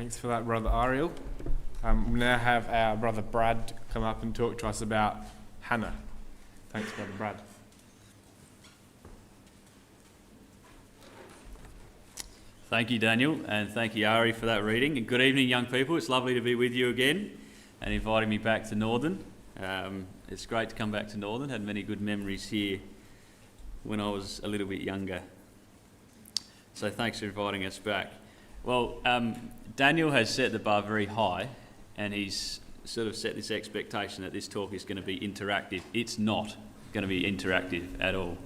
Thanks for that, Brother Ariel. We now have our Brother Brad come up and talk to us about Hannah. Thanks, Brother Brad. Thank you, Daniel, and thank you, Ari, for that reading. And good evening, young people. It's lovely to be with you again and inviting me back to Northern. It's great to come back to Northern. Had many good memories here when I was a little bit younger. So thanks for inviting us back. Well, Daniel has set the bar very high, and he's sort of set this expectation that this talk is going to be interactive. It's not going to be interactive at all.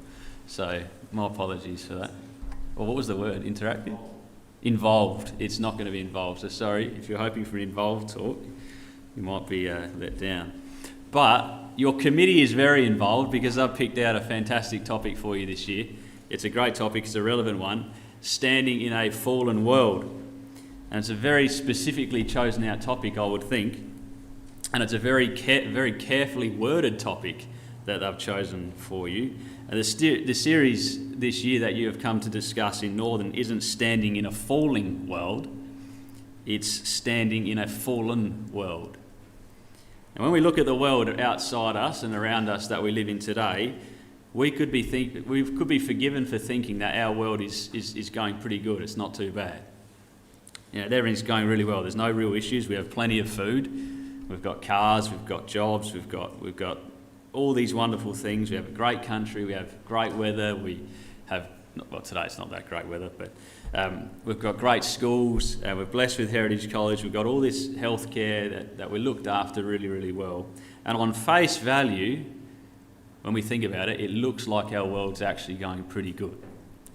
So my apologies for that. Or what was the word? Interactive? Involved. It's not going to be involved. So sorry, if you're hoping for an involved talk, you might be let down. But your committee is very involved because I've picked out a fantastic topic for you this year. It's a great topic, it's a relevant one. Standing in a fallen world. And it's a very specifically chosen out topic, I would think. And it's a very carefully worded topic that they've chosen for you. And the series this year that you have come to discuss in Northern isn't standing in a falling world, it's standing in a fallen world. And when we look at the world outside us and around us that we live in today, we could be forgiven for thinking that our world is going pretty good. It's not too bad. You know, everything's going really well. There's no real issues. We have plenty of food. We've got cars. We've got jobs. We've got all these wonderful things. We have a great country. We have great weather. We have today it's not that great weather, but we've got great schools. We're blessed with Heritage College. We've got all this healthcare that we're looked after really, really well. And on face value, when we think about it, it looks like our world's actually going pretty good,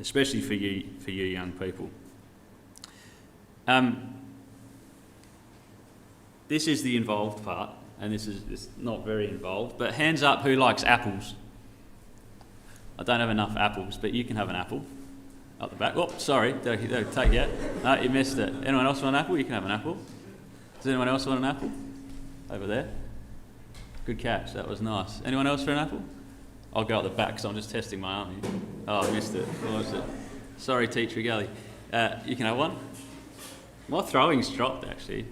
especially for you young people. This is the involved part, and it's not very involved, but hands up who likes apples. I don't have enough apples, but you can have an apple. Up the back. Oh, sorry, take that. No, you missed it. Anyone else want an apple? You can have an apple. Does anyone else want an apple? Over there. Good catch, that was nice. Anyone else for an apple? I'll go at the back because I'm just testing my arm here. Oh, I missed it. Sorry, Teacher Gully. You can have one. My throwing's dropped, actually.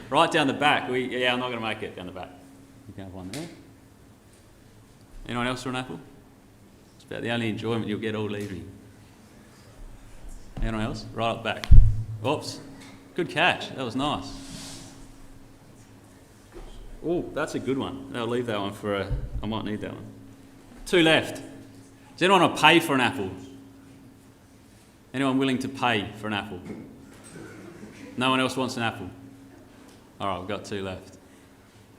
Right down the back. I'm not going to make it down the back. You can have one there. Anyone else for an apple? It's about the only enjoyment you'll get all evening. Anyone else? Right up back. Oops. Good catch. That was nice. Oh, that's a good one. I'll leave that one I might need that one. 2 left. Does anyone want to pay for an apple? Anyone willing to pay for an apple? No one else wants an apple? All right, we've got 2 left.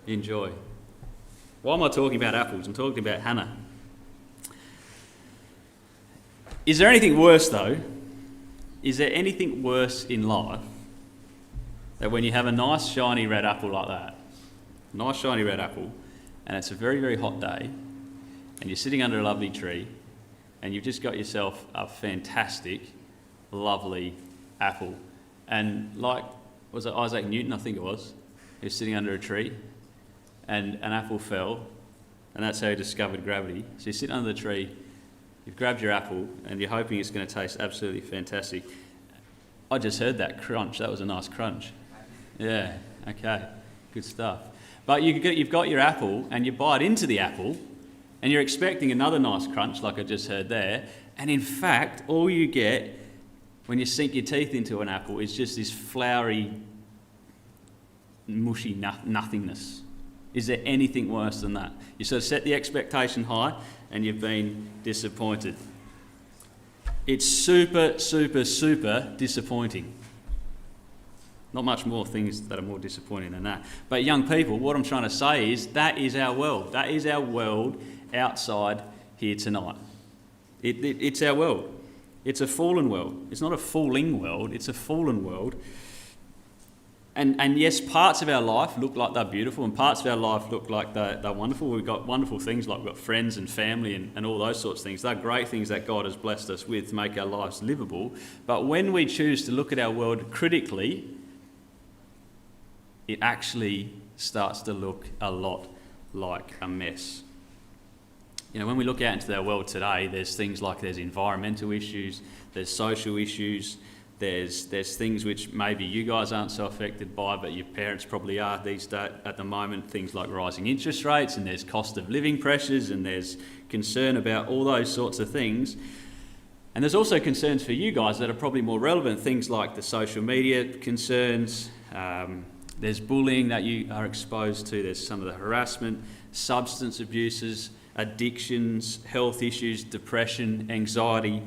Enjoy. Why am I talking about apples? I'm talking about Hannah. Is there anything worse, though? Is there anything worse in life that when you have a nice, shiny red apple like that, nice, shiny red apple, and it's a very, very hot day, and you're sitting under a lovely tree, and you've just got yourself a fantastic, lovely apple. And like, was it Isaac Newton, I think it was, he was sitting under a tree, and an apple fell, and that's how he discovered gravity. So you're sitting under the tree, you've grabbed your apple, and you're hoping it's going to taste absolutely fantastic. I just heard that crunch. That was a nice crunch. Yeah, okay, good stuff. But you've got your apple, and you bite into the apple, and you're expecting another nice crunch like I just heard there, and in fact, all you get when you sink your teeth into an apple is just this floury, mushy nothingness. Is there anything worse than that? You sort of set the expectation high, and you've been disappointed. It's super, super, super disappointing. Not much more things that are more disappointing than that. But young people, what I'm trying to say is that is our world. That is our world outside here tonight. It's our world. It's a fallen world. It's not a falling world, it's a fallen world. And yes, parts of our life look like they're beautiful, and parts of our life look like they're wonderful. We've got wonderful things like we've got friends and family and all those sorts of things. They're great things that God has blessed us with to make our lives livable. But when we choose to look at our world critically, it actually starts to look a lot like a mess. You know, when we look out into our world today, there's things like there's environmental issues, there's social issues, There's things which maybe you guys aren't so affected by, but your parents probably are these days at the moment, things like rising interest rates, and there's cost of living pressures, and there's concern about all those sorts of things. And there's also concerns for you guys that are probably more relevant, things like the social media concerns, there's bullying that you are exposed to, there's some of the harassment, substance abuses, addictions, health issues, depression, anxiety.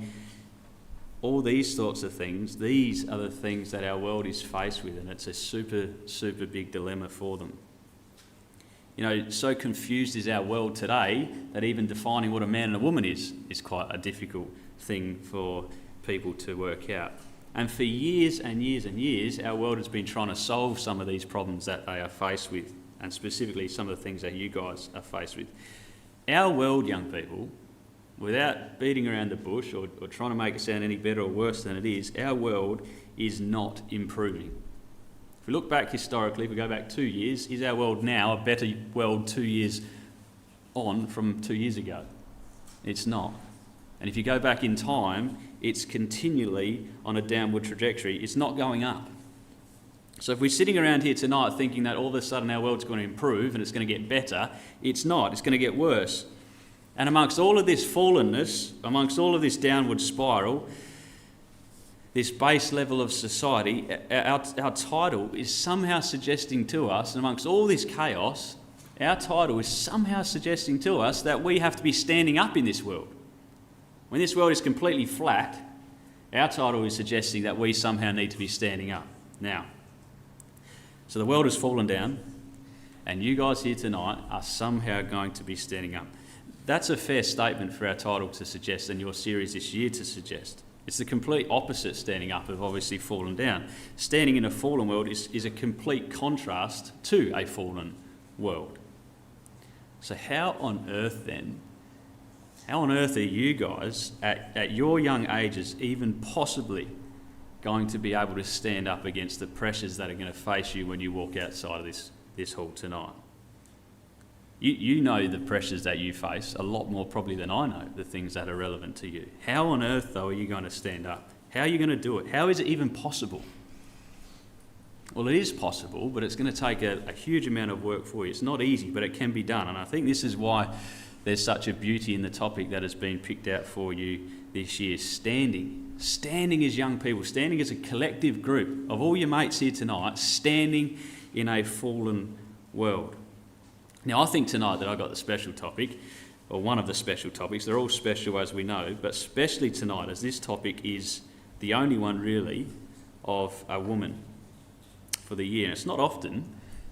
All these sorts of things, these are the things that our world is faced with, and it's a super, super big dilemma for them. You know, so confused is our world today that even defining what a man and a woman is quite a difficult thing for people to work out. And for years and years and years, our world has been trying to solve some of these problems that they are faced with, and specifically some of the things that you guys are faced with. Our world, young people, without beating around the bush or trying to make it sound any better or worse than it is, our world is not improving. If we look back historically, if we go back 2 years, is our world now a better world 2 years on from 2 years ago? It's not. And if you go back in time, it's continually on a downward trajectory. It's not going up. So if we're sitting around here tonight thinking that all of a sudden our world's going to improve and it's going to get better, it's not. It's going to get worse. And amongst all of this fallenness, amongst all of this downward spiral, this base level of society, our title is somehow suggesting to us, and amongst all this chaos, our title is somehow suggesting to us that we have to be standing up in this world. When this world is completely flat, our title is suggesting that we somehow need to be standing up. Now, so the world has fallen down, and you guys here tonight are somehow going to be standing up. That's a fair statement for our title to suggest, and your series this year to suggest. It's the complete opposite standing up of obviously fallen down. Standing in a fallen world is a complete contrast to a fallen world. So how on earth are you guys at your young ages even possibly going to be able to stand up against the pressures that are going to face you when you walk outside of this hall tonight? You know the pressures that you face a lot more probably than I know the things that are relevant to you. How on earth, though, are you going to stand up? How are you going to do it? How is it even possible? Well, it is possible, but it's going to take a huge amount of work for you. It's not easy, but it can be done. And I think this is why there's such a beauty in the topic that has been picked out for you this year. Standing as young people, standing as a collective group of all your mates here tonight, standing in a fallen world. Now, I think tonight that I got the special topic, or one of the special topics. They're all special, as we know, but especially tonight, as this topic is the only one really of a woman for the year. And it's not often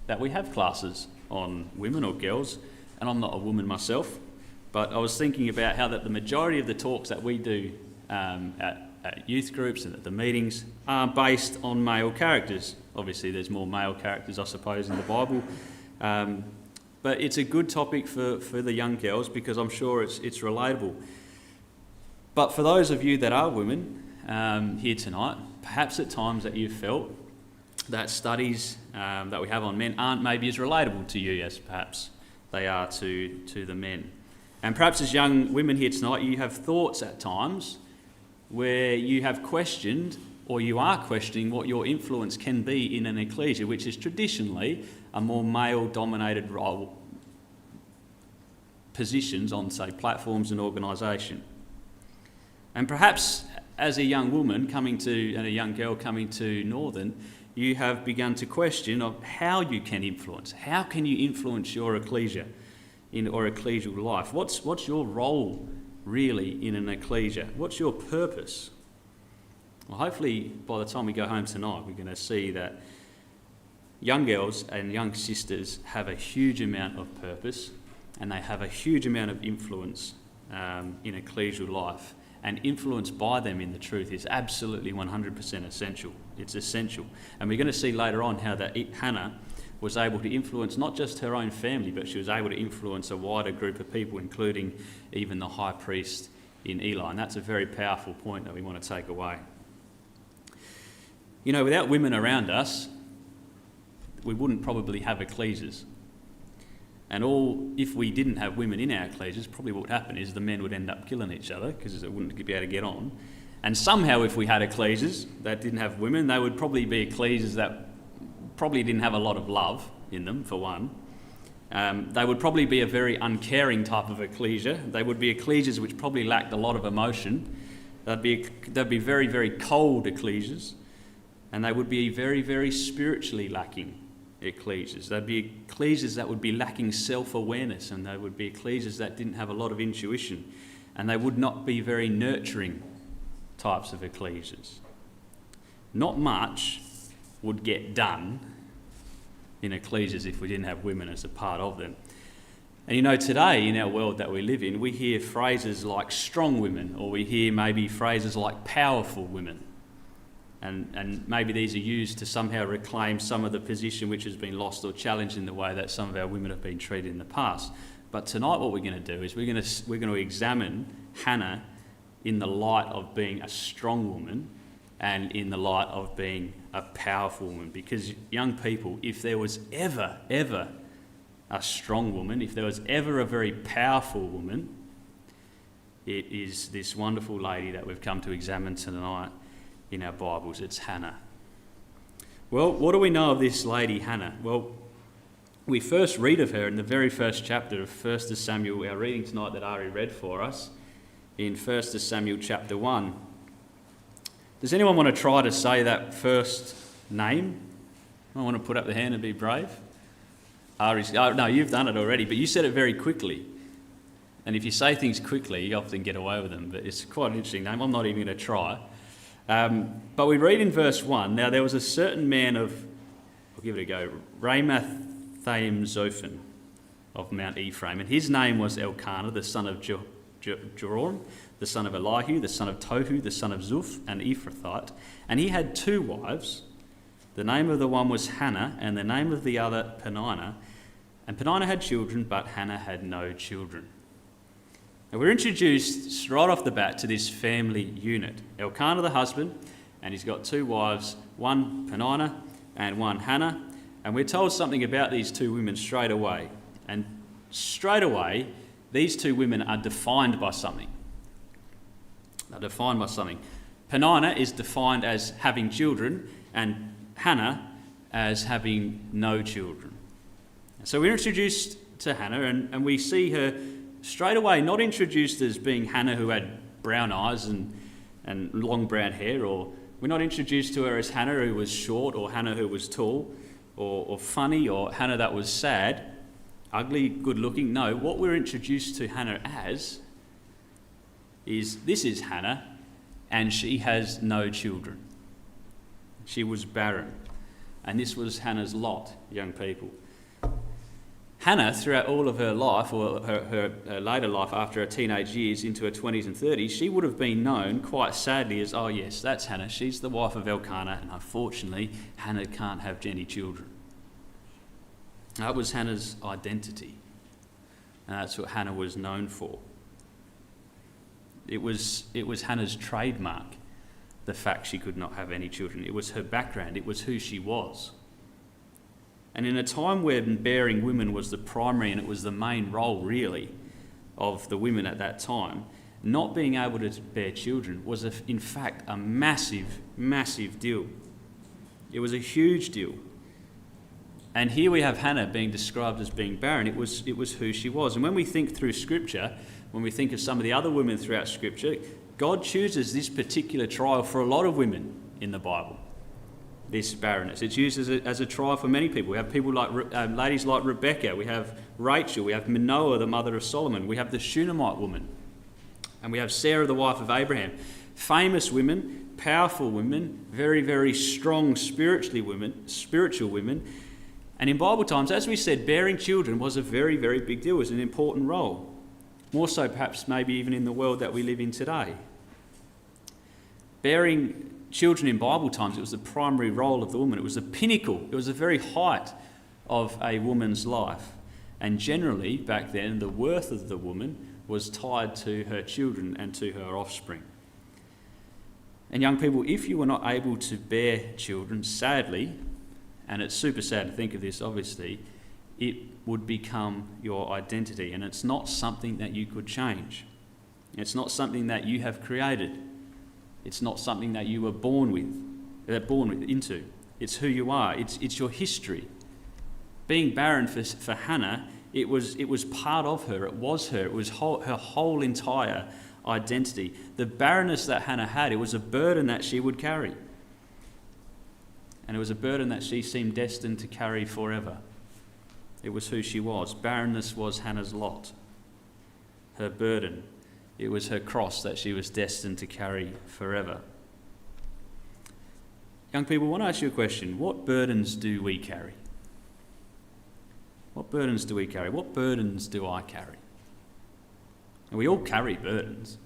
that we have classes on women or girls, and I'm not a woman myself, but I was thinking about how that the majority of the talks that we do at youth groups and at the meetings are based on male characters. Obviously, there's more male characters, I suppose, in the Bible. But it's a good topic for the young girls because I'm sure it's relatable. But for those of you that are women here tonight, perhaps at times that you've felt that studies that we have on men aren't maybe as relatable to you as perhaps they are to the men. And perhaps as young women here tonight, you have thoughts at times where you have questioned or you are questioning what your influence can be in an ecclesia, which is traditionally a more male-dominated role, positions on, say, platforms and organisation. And perhaps as a young woman and a young girl coming to Northern, you have begun to question of how you can influence. How can you influence your ecclesia or ecclesial life? What's your role really in an ecclesia? What's your purpose? Well, hopefully by the time we go home tonight, we're going to see that young girls and young sisters have a huge amount of purpose and they have a huge amount of influence in ecclesial life. And influence by them in the truth is absolutely 100% essential. It's essential. And we're going to see later on how that Hannah was able to influence not just her own family, but she was able to influence a wider group of people, including even the high priest in Eli. And that's a very powerful point that we want to take away. You know, without women around us, we wouldn't probably have ecclesias. And if we didn't have women in our ecclesias, probably what would happen is the men would end up killing each other because it wouldn't be able to get on. And somehow if we had ecclesias that didn't have women, they would probably be ecclesias that probably didn't have a lot of love in them, for one. They would probably be a very uncaring type of ecclesia. They would be ecclesias which probably lacked a lot of emotion. They'd be very, very cold ecclesias. And they would be very, very spiritually lacking ecclesias. They'd be ecclesias that would be lacking self-awareness, and they would be ecclesias that didn't have a lot of intuition. And they would not be very nurturing types of ecclesias. Not much would get done in ecclesias if we didn't have women as a part of them. And you know, today in our world that we live in, we hear phrases like strong women, or we hear maybe phrases like powerful women. And maybe these are used to somehow reclaim some of the position which has been lost or challenged in the way that some of our women have been treated in the past. But tonight what we're going to do is we're going to examine Hannah in the light of being a strong woman and in the light of being a powerful woman. Because young people, if there was ever a strong woman, if there was ever a very powerful woman, it is this wonderful lady that we've come to examine tonight in our Bibles. It's Hannah. Well, what do we know of this lady Hannah? Well, we first read of her in the very first chapter of 1 Samuel, our reading tonight that Ari read for us, in 1 Samuel chapter 1. Does anyone want to try to say that first name? I want to put up the hand and be brave. No, you've done it already, but you said it very quickly. And if you say things quickly, you often get away with them. But it's quite an interesting name. I'm not even going to try. But we read in verse 1, now there was a certain man of, I'll give it a go, Ramathaim Zophim of Mount Ephraim, and his name was Elkanah, the son of Joram, the son of Elihu, the son of Tohu, the son of Zuph, an Ephrathite. And he had 2 wives. The name of the one was Hannah, and the name of the other Peninnah. And Peninnah had children, but Hannah had no children. Now we're introduced right off the bat to this family unit. Elkanah the husband, and he's got 2 wives, one Peninnah and one Hannah. And we're told something about these 2 women straight away. And straight away, these 2 women are defined by something. They're defined by something. Peninnah is defined as having children, and Hannah as having no children. So we're introduced to Hannah, and we see her straight away not introduced as being Hannah who had brown eyes and long brown hair, or we're not introduced to her as Hannah who was short, or Hannah who was tall, or funny, or Hannah that was sad, ugly, good looking. No, what we're introduced to Hannah as is, this is Hannah, and she has no children. She was barren, and this was Hannah's lot, young people. Hannah, throughout all of her life, or her later life after her teenage years into her 20s and 30s, she would have been known quite sadly as, oh yes, that's Hannah, she's the wife of Elkanah, and unfortunately Hannah can't have any children. That was Hannah's identity, and that's what Hannah was known for. It was Hannah's trademark, the fact she could not have any children. It was her background, it was who she was. And in a time when bearing women was the primary and it was the main role really of the women at that time, not being able to bear children was in fact a massive, massive deal. It was a huge deal. And here we have Hannah being described as being barren. It was who she was. And when we think through Scripture, when we think of some of the other women throughout Scripture, God chooses this particular trial for a lot of women in the Bible. This barrenness. It's used as a trial for many people. We have people like ladies like Rebecca. We have Rachel. We have Manoah, the mother of Solomon. We have the Shunammite woman. And we have Sarah, the wife of Abraham. Famous women, powerful women, very, very strong spiritual women. And in Bible times, as we said, bearing children was a very, very big deal. It was an important role. More so perhaps maybe even in the world that we live in today. Bearing children in Bible times, it was the primary role of the woman. It was the pinnacle. It was the very height of a woman's life. And generally, back then, the worth of the woman was tied to her children and to her offspring. And young people, if you were not able to bear children, sadly, and it's super sad to think of this, obviously, it would become your identity. And it's not something that you could change. It's not something that you have created. It's not something that you were born into. It's who you are. It's your history. Being barren for Hannah, it was part of her. It was her. It was her whole entire identity. The barrenness that Hannah had, it was a burden that she would carry. And it was a burden that she seemed destined to carry forever. It was who she was. Barrenness was Hannah's lot, her burden. It was her cross that she was destined to carry forever. Young people, I want to ask you a question. What burdens do we carry? What burdens do we carry? What burdens do I carry? And we all carry burdens.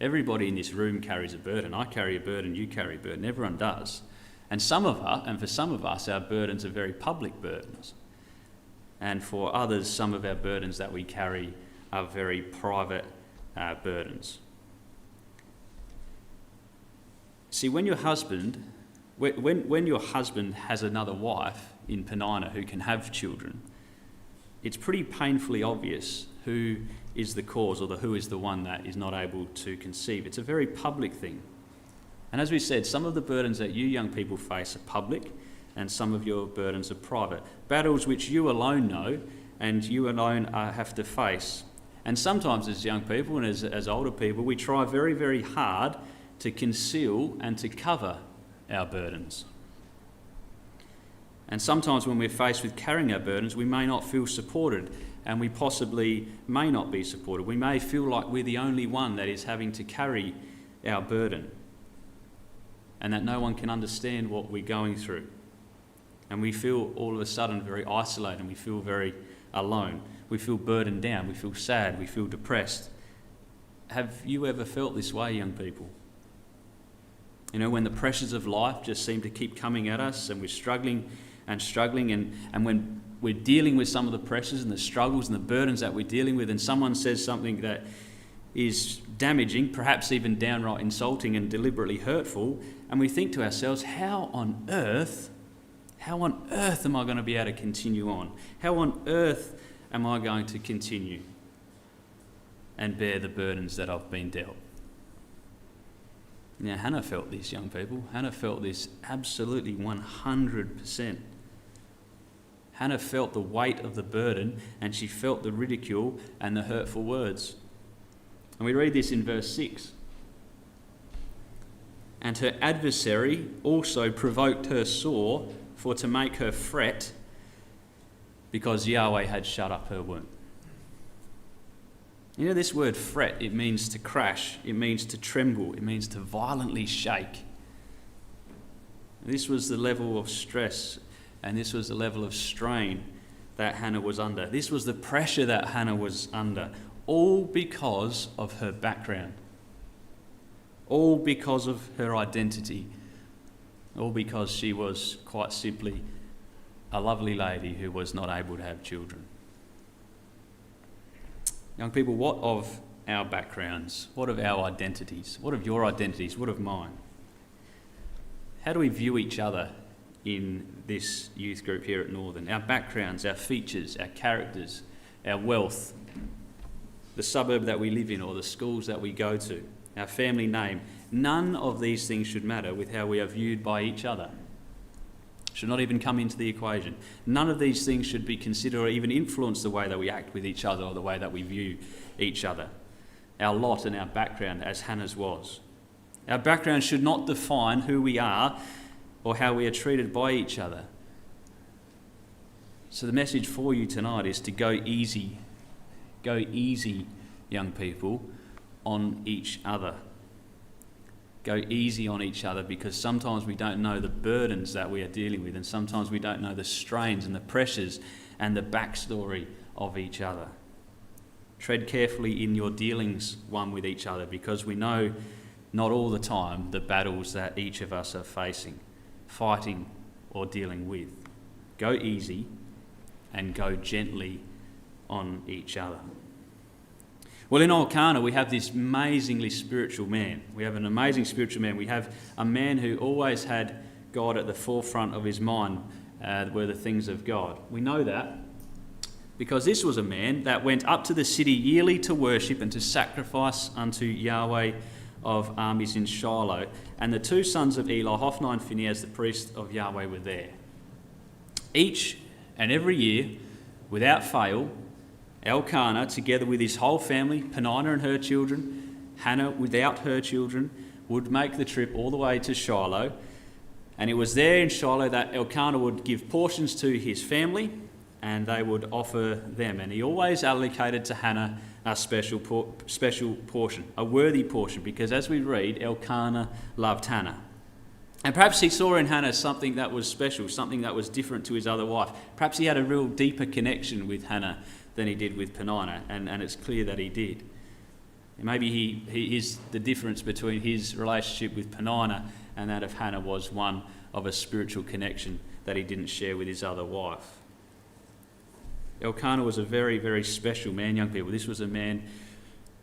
Everybody in this room carries a burden. I carry a burden, you carry a burden. Everyone does. And for some of us, our burdens are very public burdens. And for others, some of our burdens that we carry are very private burdens. See, when your husband has another wife in Penina who can have children, it's pretty painfully obvious who is the cause or who is the one that is not able to conceive. It's a very public thing. And as we said, some of the burdens that you young people face are public and some of your burdens are private. Battles which you alone know and you alone have to face. And sometimes as young people and as older people, we try very, very hard to conceal and to cover our burdens. And sometimes when we're faced with carrying our burdens, we may not feel supported and we possibly may not be supported. We may feel like we're the only one that is having to carry our burden and that no one can understand what we're going through. And we feel all of a sudden very isolated and we feel very alone. We feel burdened down, we feel sad, we feel depressed. Have you ever felt this way, young people? You know, when the pressures of life just seem to keep coming at us and we're struggling and when we're dealing with some of the pressures and the struggles and the burdens that we're dealing with and someone says something that is damaging, perhaps even downright insulting and deliberately hurtful, and we think to ourselves, how on earth am I going to be able to continue on? How on earth am I going to continue and bear the burdens that I've been dealt? Now, Hannah felt this, young people. Hannah felt this absolutely 100%. Hannah felt the weight of the burden and she felt the ridicule and the hurtful words. And we read this in verse 6. And her adversary also provoked her sore for to make her fret because Yahweh had shut up her womb. You know, this word fret, it means to crash, it means to tremble, it means to violently shake. This was the level of stress and this was the level of strain that Hannah was under. This was the pressure that Hannah was under, all because of her background, all because of her identity, all because she was quite simply a lovely lady who was not able to have children. Young people, what of our backgrounds? What of our identities? What of your identities? What of mine? How do we view each other in this youth group here at Northern? Our backgrounds, our features, our characters, our wealth, the suburb that we live in or the schools that we go to, our family name. None of these things should matter with how we are viewed by each other. Should not even come into the equation. None of these things should be considered or even influence the way that we act with each other or the way that we view each other. Our lot and our background, as Hannah's was. Our background should not define who we are or how we are treated by each other. So the message for you tonight is to go easy. Go easy, young people, on each other. Go easy on each other because sometimes we don't know the burdens that we are dealing with and sometimes we don't know the strains and the pressures and the backstory of each other. Tread carefully in your dealings one with each other because we know not all the time the battles that each of us are facing, fighting or dealing with. Go easy and go gently on each other. Well, in Olkana, we have this amazingly spiritual man. We have an amazing spiritual man. We have a man who always had God at the forefront of his mind, were the things of God. We know that because this was a man that went up to the city yearly to worship and to sacrifice unto Yahweh of armies in Shiloh, and the two sons of Eli, Hophni and Phinehas, the priest of Yahweh, were there. Each and every year, without fail, Elkanah, together with his whole family, Peninnah and her children, Hannah without her children, would make the trip all the way to Shiloh. And it was there in Shiloh that Elkanah would give portions to his family, and they would offer them. And he always allocated to Hannah a special portion, a worthy portion, because as we read, Elkanah loved Hannah. And perhaps he saw in Hannah something that was special, something that was different to his other wife. Perhaps he had a real deeper connection with Hannah than he did with Peninnah, and it's clear that he did. And maybe he is the difference between his relationship with Peninnah and that of Hannah was one of a spiritual connection that he didn't share with his other wife. Elkanah was a very, very special man, young people. This was a man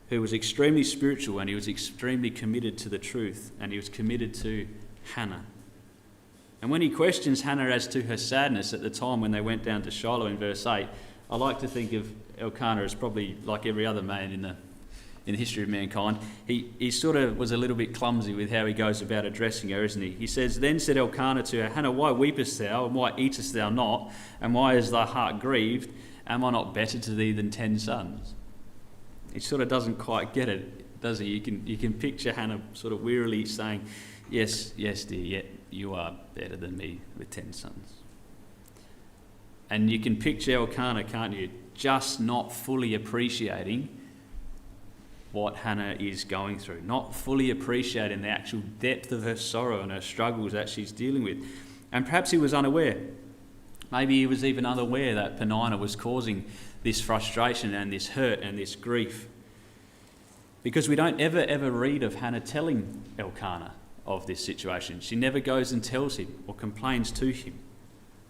who was extremely spiritual, and he was extremely committed to the truth, and he was committed to Hannah. And when he questions Hannah as to her sadness at the time when they went down to Shiloh in verse 8, I like to think of Elkanah as probably like every other man in the history of mankind. He sort of was a little bit clumsy with how he goes about addressing her, isn't he? He says, "Then said Elkanah to her, Hannah, why weepest thou, and why eatest thou not, and why is thy heart grieved? Am I not better to thee than 10 sons?" He sort of doesn't quite get it, does he? You can picture Hannah sort of wearily saying, yes, dear, yet you are better than me with 10 sons. And you can picture Elkanah, can't you, just not fully appreciating what Hannah is going through, not fully appreciating the actual depth of her sorrow and her struggles that she's dealing with. And perhaps he was unaware. Maybe he was even unaware that Peninnah was causing this frustration and this hurt and this grief. Because we don't ever read of Hannah telling Elkanah of this situation. She never goes and tells him or complains to him.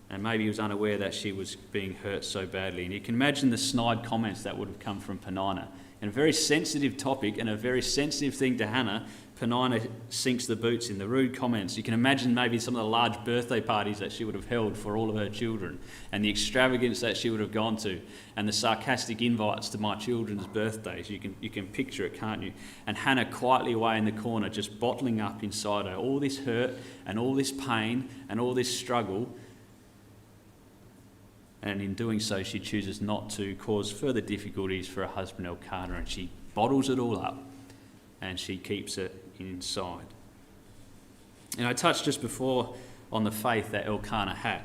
And maybe he was unaware that she was being hurt so badly. And you can imagine the snide comments that would have come from Peninnah. And a very sensitive topic and a very sensitive thing to Hannah, Peninnah sinks the boots in the rude comments. You can imagine maybe some of the large birthday parties that she would have held for all of her children, and the extravagance that she would have gone to, and the sarcastic invites to my children's birthdays. You can picture it, can't you? And Hannah quietly away in the corner, just bottling up inside her all this hurt and all this pain and all this struggle. And in doing so, she chooses not to cause further difficulties for her husband Elkanah, and she bottles it all up and she keeps it inside. And I touched just before on the faith that Elkanah had.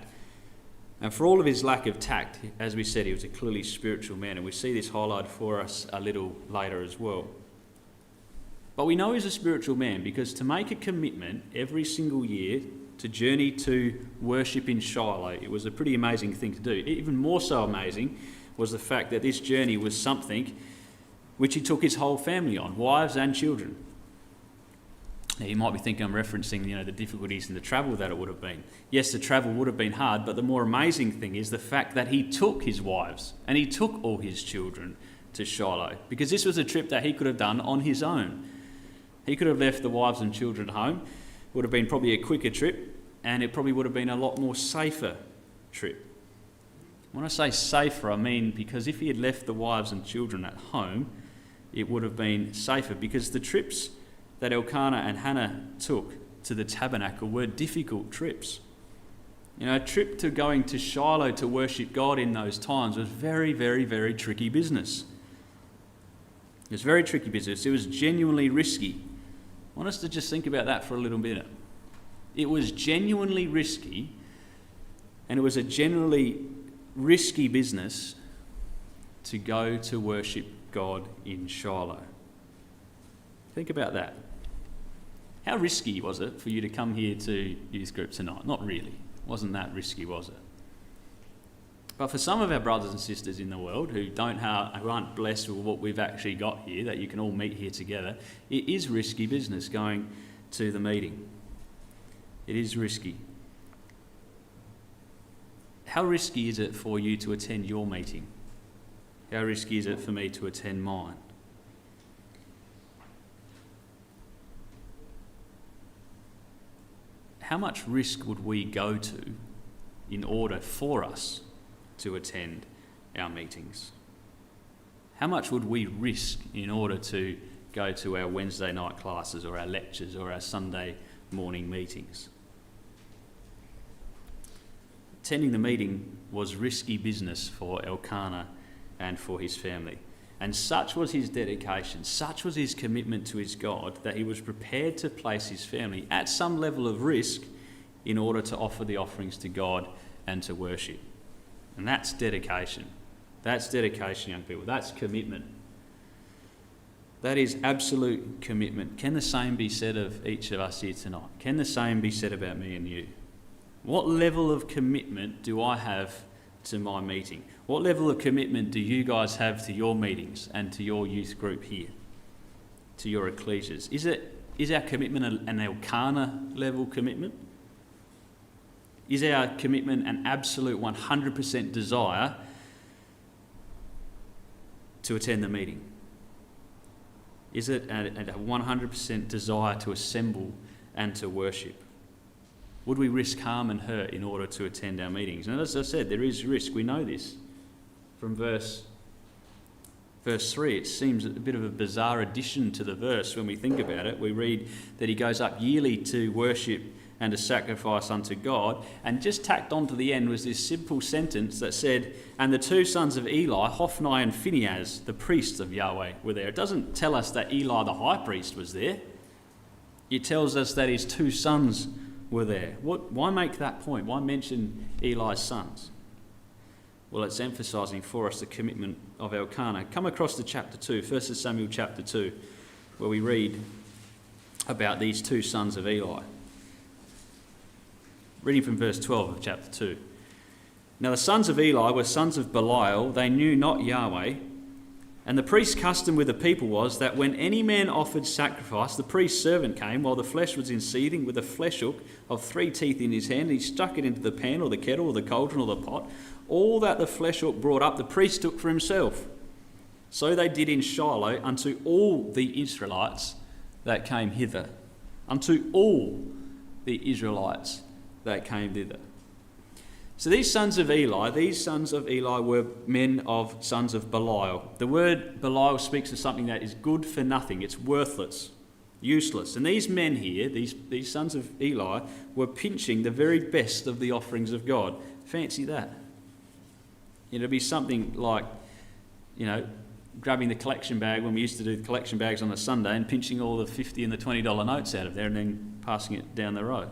And for all of his lack of tact, as we said, he was a clearly spiritual man, and we see this highlighted for us a little later as well. But we know he's a spiritual man because to make a commitment every single year to journey to worship in Shiloh, it was a pretty amazing thing to do. Even more so amazing was the fact that this journey was something which he took his whole family on, wives and children. Now you might be thinking I'm referencing, the difficulties in the travel that it would have been. Yes, the travel would have been hard, but the more amazing thing is the fact that he took his wives and he took all his children to Shiloh, because this was a trip that he could have done on his own. He could have left the wives and children at home. It would have been probably a quicker trip, and it probably would have been a lot more safer trip. When I say safer, I mean because if he had left the wives and children at home, it would have been safer, because the trips that Elkanah and Hannah took to the tabernacle were difficult trips. A trip to going to Shiloh to worship God in those times was very, very, very tricky business. It was very tricky business. It was genuinely risky. I want us to just think about that for a little minute. It was genuinely risky, and it was a generally risky business to go to worship God in Shiloh. Think about that. How risky was it for you to come here to youth group tonight? Not really. It wasn't that risky, was it? But for some of our brothers and sisters in the world who aren't blessed with what we've actually got here, that you can all meet here together, it is risky business going to the meeting. It is risky. How risky is it for you to attend your meeting? How risky is it for me to attend mine? How much risk would we go to in order for us to attend our meetings? How much would we risk in order to go to our Wednesday night classes or our lectures or our Sunday morning meetings. Attending the meeting was risky business for Elkanah and for his family. And such was his dedication, such was his commitment to his God, that he was prepared to place his family at some level of risk in order to offer the offerings to God and to worship. And that's dedication. That's dedication, young people. That's commitment. That is absolute commitment. Can the same be said of each of us here tonight? Can the same be said about me and you? What level of commitment do I have to my meeting? What level of commitment do you guys have to your meetings and to your youth group here, to your ecclesias? Is our commitment an Elkanah level commitment? Is our commitment an absolute 100% desire to attend the meeting? Is it a 100% desire to assemble and to worship? Would we risk harm and hurt in order to attend our meetings? And as I said, there is risk. We know this. From verse 3, it seems a bit of a bizarre addition to the verse when we think about it. We read that he goes up yearly to worship and to sacrifice unto God. And just tacked on to the end was this simple sentence that said, and the two sons of Eli, Hophni and Phinehas, the priests of Yahweh, were there. It doesn't tell us that Eli the high priest was there. It tells us that his two sons were there. Why make that point? Why mention Eli's sons? Well, it's emphasising for us the commitment of Elkanah. Come across to chapter 2, 1 Samuel chapter 2, where we read about these two sons of Eli. Reading from verse 12 of chapter 2. Now the sons of Eli were sons of Belial. They knew not Yahweh. And the priest's custom with the people was that when any man offered sacrifice, the priest's servant came while the flesh was in seething with a flesh hook of 3 teeth in his hand. He stuck it into the pan or the kettle or the cauldron or the pot. All that the flesh hook brought up, the priest took for himself. So they did in Shiloh unto all the Israelites that came hither. Unto all the Israelites that came thither. So these sons of Eli were men of sons of Belial. The word Belial speaks of something that is good for nothing. It's worthless, useless. And these men here, these sons of Eli, were pinching the very best of the offerings of God. Fancy that. It'd be something like, grabbing the collection bag when we used to do the collection bags on a Sunday and pinching all the $50 and the $20 notes out of there and then passing it down the row.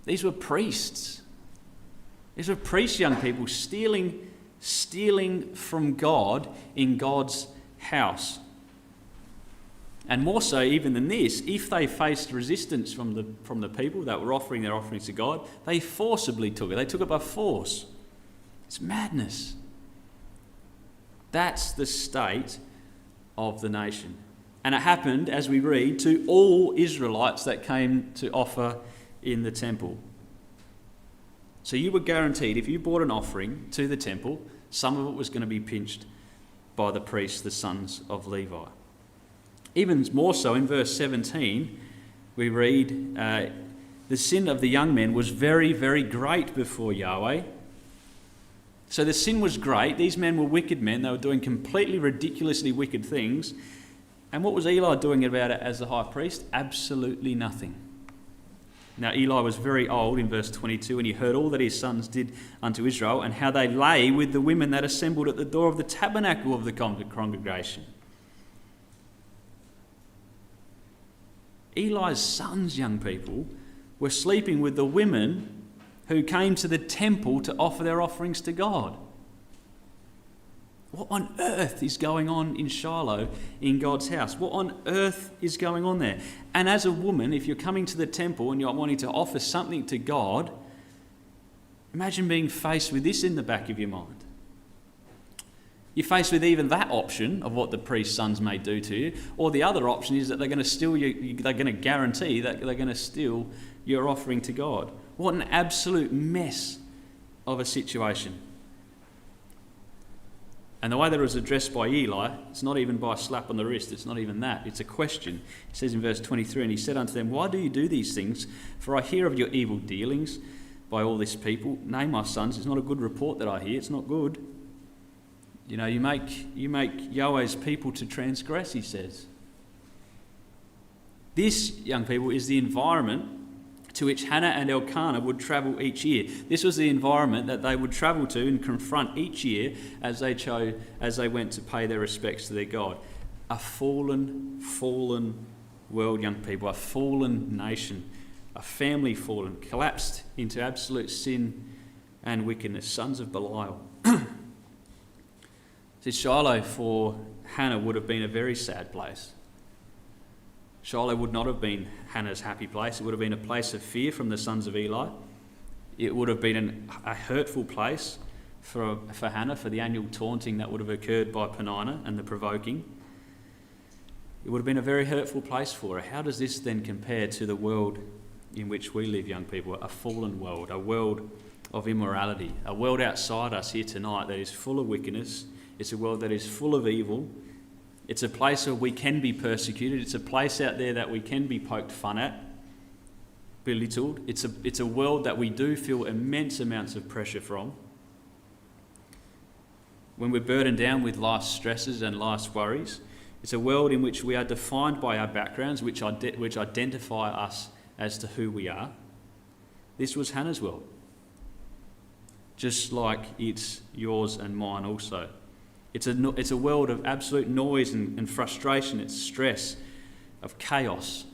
These were priests. These were priests, young people, stealing from God in God's house. And more so even than this, if they faced resistance from the people that were offering their offerings to God, they forcibly took it. They took it by force. It's madness. That's the state of the nation. And it happened, as we read, to all Israelites that came to offer in the temple. So you were guaranteed, if you brought an offering to the temple, some of it was going to be pinched by the priests, the sons of Levi. Even more so, in verse 17, we read, the sin of the young men was very, very great before Yahweh. So the sin was great. These men were wicked men. They were doing completely ridiculously wicked things. And what was Eli doing about it as the high priest? Absolutely nothing. Now Eli was very old in verse 22, and he heard all that his sons did unto Israel, and how they lay with the women that assembled at the door of the tabernacle of the congregation. Eli's sons, young people, were sleeping with the women who came to the temple to offer their offerings to God. What on earth is going on in Shiloh in God's house? What on earth is going on there? And as a woman, if you're coming to the temple and you're wanting to offer something to God, imagine being faced with this in the back of your mind. You're faced with even that option of what the priest's sons may do to you, or the other option is that they're going to steal they're going to guarantee that they're going to steal your offering to God. What an absolute mess of a situation. And the way that it was addressed by Eli, it's not even by a slap on the wrist, it's not even that, it's a question. It says in verse 23, and he said unto them, why do you do these things? For I hear of your evil dealings by all this people. Nay, my sons, it's not a good report that I hear, it's not good. You make Yahweh's people to transgress, he says. This, young people, is the environment to which Hannah and Elkanah would travel each year. This was the environment that they would travel to and confront each year as they went to pay their respects to their God. A fallen world, young people, a fallen nation, a family fallen, collapsed into absolute sin and wickedness, sons of Belial. See, Shiloh for Hannah would have been a very sad place. Shiloh would not have been Hannah's happy place. It would have been a place of fear from the sons of Eli. It would have been a hurtful place for Hannah, for the annual taunting that would have occurred by Peninnah and the provoking. It would have been a very hurtful place for her. How does this then compare to the world in which we live, young people? A fallen world, a world of immorality, a world outside us here tonight that is full of wickedness. It's a world that is full of evil. It's a place where we can be persecuted. It's a place out there that we can be poked fun at, belittled. It's a world that we do feel immense amounts of pressure from. When we're burdened down with life's stresses and life's worries, it's a world in which we are defined by our backgrounds, which identify us as to who we are. This was Hannah's world, just like it's yours and mine also. It's a world of absolute noise and frustration, it's stress, of chaos.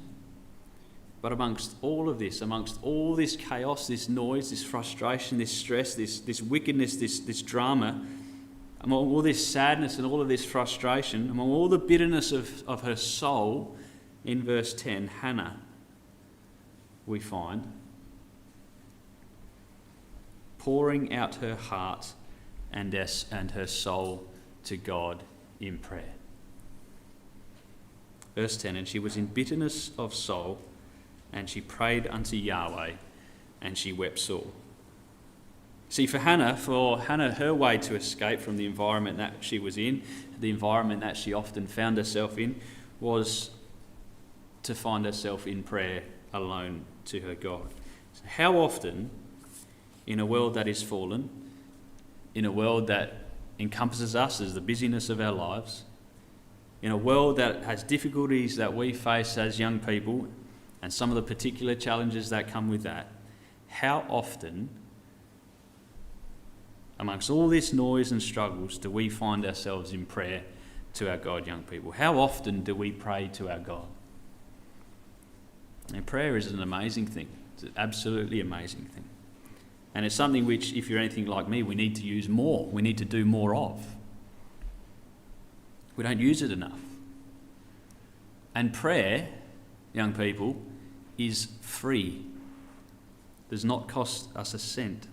But amongst all of this, amongst all this chaos, this noise, this frustration, this stress, this wickedness, this drama, among all this sadness and all of this frustration, among all the bitterness of her soul, in verse 10, Hannah, we find, pouring out her heart and her soul to God in prayer. Verse 10, and she was in bitterness of soul, and she prayed unto Yahweh, and she wept sore. See, for Hannah, her way to escape from the environment that she was in, the environment that she often found herself in, was to find herself in prayer alone to her God. So how often, in a world that is fallen, in a world that encompasses us as the busyness of our lives, in a world that has difficulties that we face as young people and some of the particular challenges that come with that, how often, amongst all this noise and struggles, do we find ourselves in prayer to our God, young people? How often do we pray to our God? And prayer is an amazing thing. It's an absolutely amazing thing. And it's something which, if you're anything like me, we need to use more. We need to do more of. We don't use it enough. And prayer, young people, is free. It does not cost us a cent.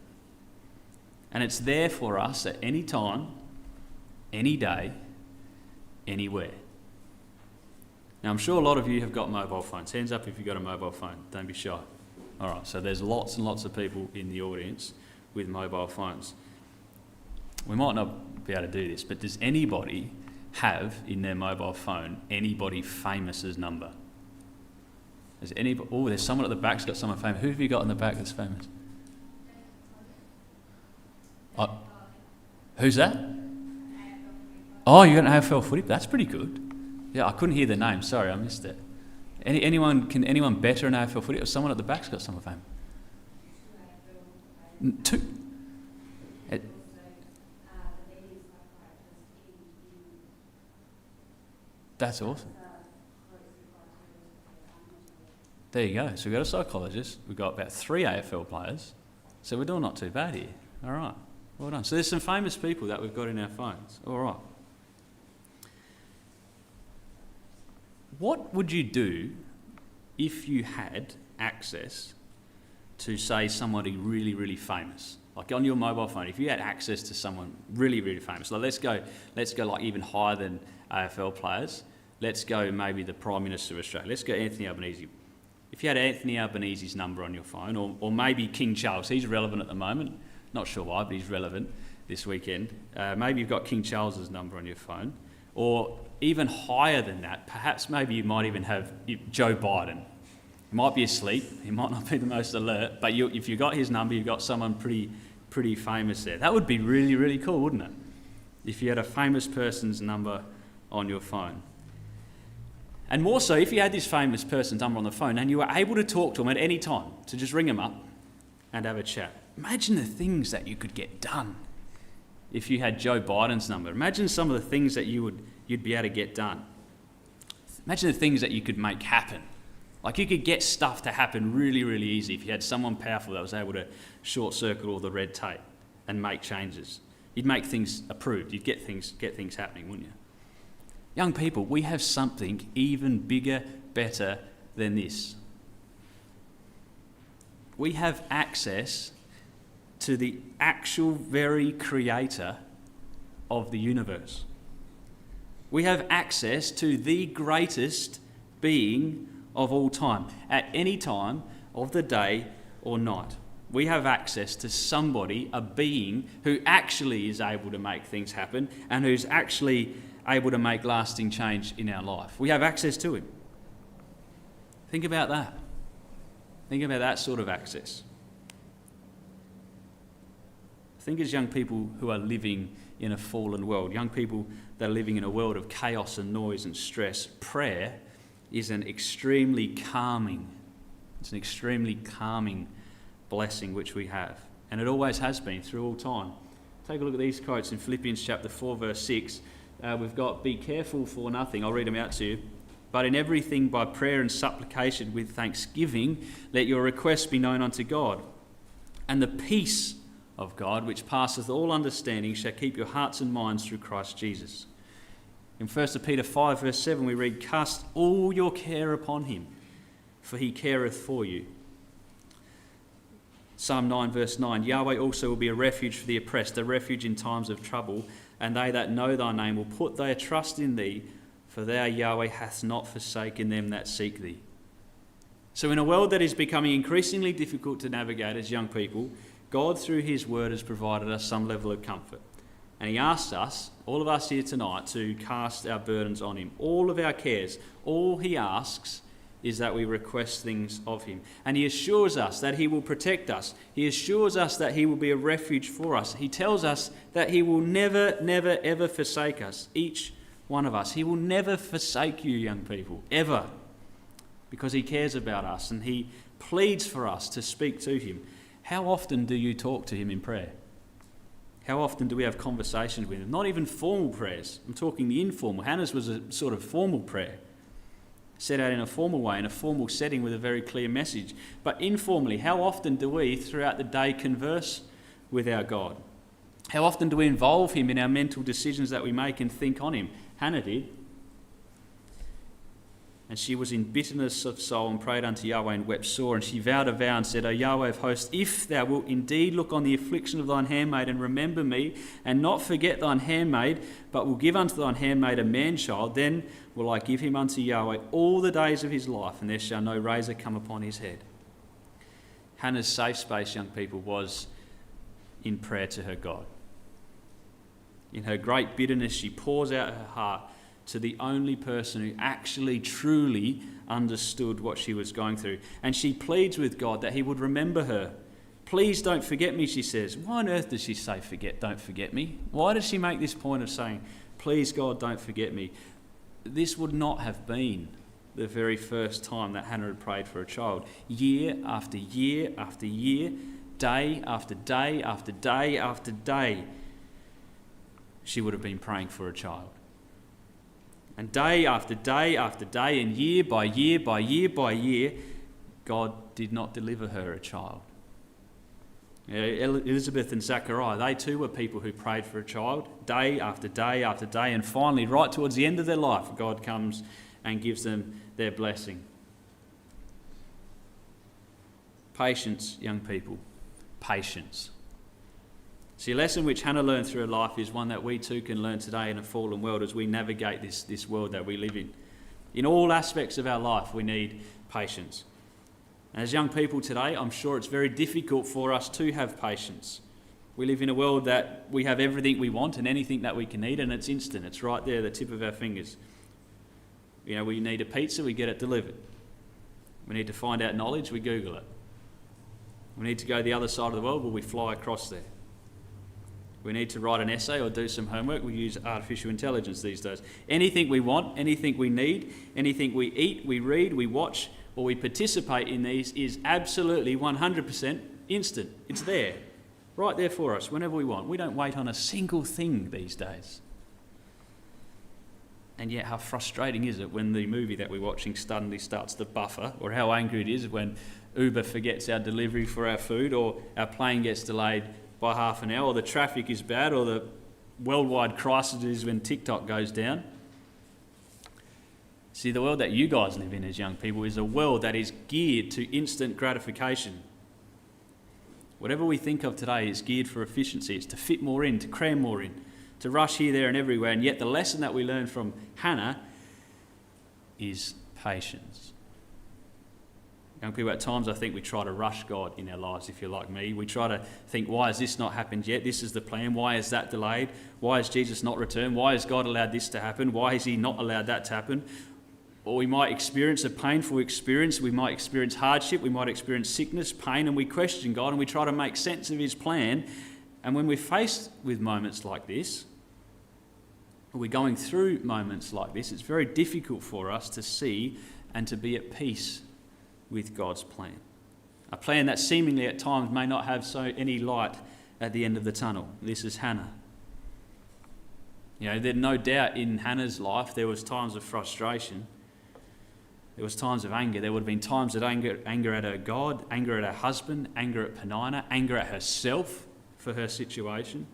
And it's there for us at any time, any day, anywhere. Now, I'm sure a lot of you have got mobile phones. Hands up if you've got a mobile phone. Don't be shy. All right, so there's lots and lots of people in the audience with mobile phones. We might not be able to do this, but does anybody have in their mobile phone anybody famous's number? There's someone at the back's got someone famous. Who have you got in the back that's famous? Oh, who's that? Oh, you got an AFL footy? That's pretty good. Yeah, I couldn't hear the name. Sorry, I missed it. Can anyone better an AFL footy? Or someone at the back's got some of them. Two. That's awesome. There you go. So we've got a psychologist. We've got about 3 AFL players. So we're doing not too bad here. All right. Well done. So there's some famous people that we've got in our phones. All right. What would you do if you had access to, say, somebody really, really famous? Like on your mobile phone, if you had access to someone really, really famous, like let's go like even higher than AFL players. Let's go maybe the Prime Minister of Australia. Let's go Anthony Albanese. If you had Anthony Albanese's number on your phone, or maybe King Charles, he's relevant at the moment. Not sure why, but he's relevant this weekend. Maybe you've got King Charles's number on your phone. Or even higher than that, perhaps maybe you might even have Joe Biden. He might be asleep, he might not be the most alert, but if you got his number, you've got someone pretty famous there. That would be really, really cool, wouldn't it? If you had a famous person's number on your phone. And more so, if you had this famous person's number on the phone and you were able to talk to them at any time, to just ring them up and have a chat. Imagine the things that you could get done if you had Joe Biden's number. Imagine some of the things that you'd be able to get done. Imagine the things that you could make happen. Like you could get stuff to happen really, really easy if you had someone powerful that was able to short circuit all the red tape and make changes. You'd make things approved. You'd get things happening, wouldn't you? Young people, we have something even bigger, better than this. We have access to the actual very creator of the universe. We have access to the greatest being of all time, at any time of the day or night. We have access to somebody, a being, who actually is able to make things happen and who's actually able to make lasting change in our life. We have access to him. Think about that. Think about that sort of access. Think as young people who are living in a fallen world, young people that are living in a world of chaos and noise and stress, prayer is an extremely calming blessing which we have. And it always has been through all time. Take a look at these quotes in Philippians chapter 4, verse 6. We've got, "Be careful for nothing." I'll read them out to you. "But in everything by prayer and supplication with thanksgiving, let your requests be known unto God. And the peace of God, which passeth all understanding, shall keep your hearts and minds through Christ Jesus." In 1 Peter 5, verse 7, we read, "Cast all your care upon him, for he careth for you." Psalm 9, verse 9, "Yahweh also will be a refuge for the oppressed, a refuge in times of trouble. And they that know thy name will put their trust in thee, for thou, Yahweh, hast not forsaken them that seek thee." So in a world that is becoming increasingly difficult to navigate as young people, God, through his word, has provided us some level of comfort. And he asks us, all of us here tonight, to cast our burdens on him. All of our cares, all he asks is that we request things of him. And he assures us that he will protect us. He assures us that he will be a refuge for us. He tells us that he will never, never, ever forsake us, each one of us. He will never forsake you, young people, ever, because he cares about us and he pleads for us to speak to him. How often do you talk to him in prayer? How often do we have conversations with him? Not even formal prayers. I'm talking the informal. Hannah's was a sort of formal prayer, set out in a formal way, in a formal setting with a very clear message. But informally, how often do we throughout the day converse with our God? How often do we involve him in our mental decisions that we make and think on him? Hannah did. And she was in bitterness of soul and prayed unto Yahweh and wept sore. And she vowed a vow and said, O Yahweh of hosts, if thou wilt indeed look on the affliction of thine handmaid and remember me, and not forget thine handmaid, but will give unto thine handmaid a man-child, then will I give him unto Yahweh all the days of his life, and there shall no razor come upon his head. Hannah's safe space, young people, was in prayer to her God. In her great bitterness, she pours out her heart to the only person who actually truly understood what she was going through. And she pleads with God that he would remember her. Please don't forget me, she says. Why on earth does she say, don't forget me? Why does she make this point of saying, please God, don't forget me? This would not have been the very first time that Hannah had prayed for a child. Year after year after year, day after day after day after day, she would have been praying for a child. And day after day after day, and year by year by year by year, God did not deliver her a child. Elizabeth and Zachariah, they too were people who prayed for a child day after day after day, and finally, right towards the end of their life, God comes and gives them their blessing. Patience, young people, patience. See, a lesson which Hannah learned through her life is one that we too can learn today in a fallen world as we navigate this world that we live in. In all aspects of our life, we need patience. And as young people today, I'm sure it's very difficult for us to have patience. We live in a world that we have everything we want and anything that we can need, and it's instant. It's right there, the tip of our fingers. You know, we need a pizza, we get it delivered. We need to find out knowledge, we Google it. We need to go the other side of the world, well, we fly across there. We need to write an essay or do some homework. We use artificial intelligence these days. Anything we want, anything we need, anything we eat, we read, we watch, or we participate in these is absolutely 100% instant. It's there, right there for us whenever we want. We don't wait on a single thing these days. And yet how frustrating is it when the movie that we're watching suddenly starts to buffer, or how angry it is when Uber forgets our delivery for our food, or our plane gets delayed by half an hour, or the traffic is bad, or the worldwide crisis is when TikTok goes down. See, the world that you guys live in as young people is a world that is geared to instant gratification. Whatever we think of today is geared for efficiency. It's to fit more in, to cram more in, to rush here, there and everywhere. And yet the lesson that we learn from Hannah is patience. Young people, at times I think we try to rush God in our lives, if you're like me. We try to think, why has this not happened yet? This is the plan. Why is that delayed? Why has Jesus not returned? Why has God allowed this to happen? Why has he not allowed that to happen? Or we might experience a painful experience. We might experience hardship. We might experience sickness, pain, and we question God and we try to make sense of his plan. And when we're faced with moments like this, or we're going through moments like this, it's very difficult for us to see and to be at peace with God's plan. A plan that seemingly at times may not have any light at the end of the tunnel. This is Hannah. You know, there's no doubt in Hannah's life there was times of frustration. There was times of anger. There would have been times of anger at her God, anger at her husband, anger at Peninnah, anger at herself for her situation.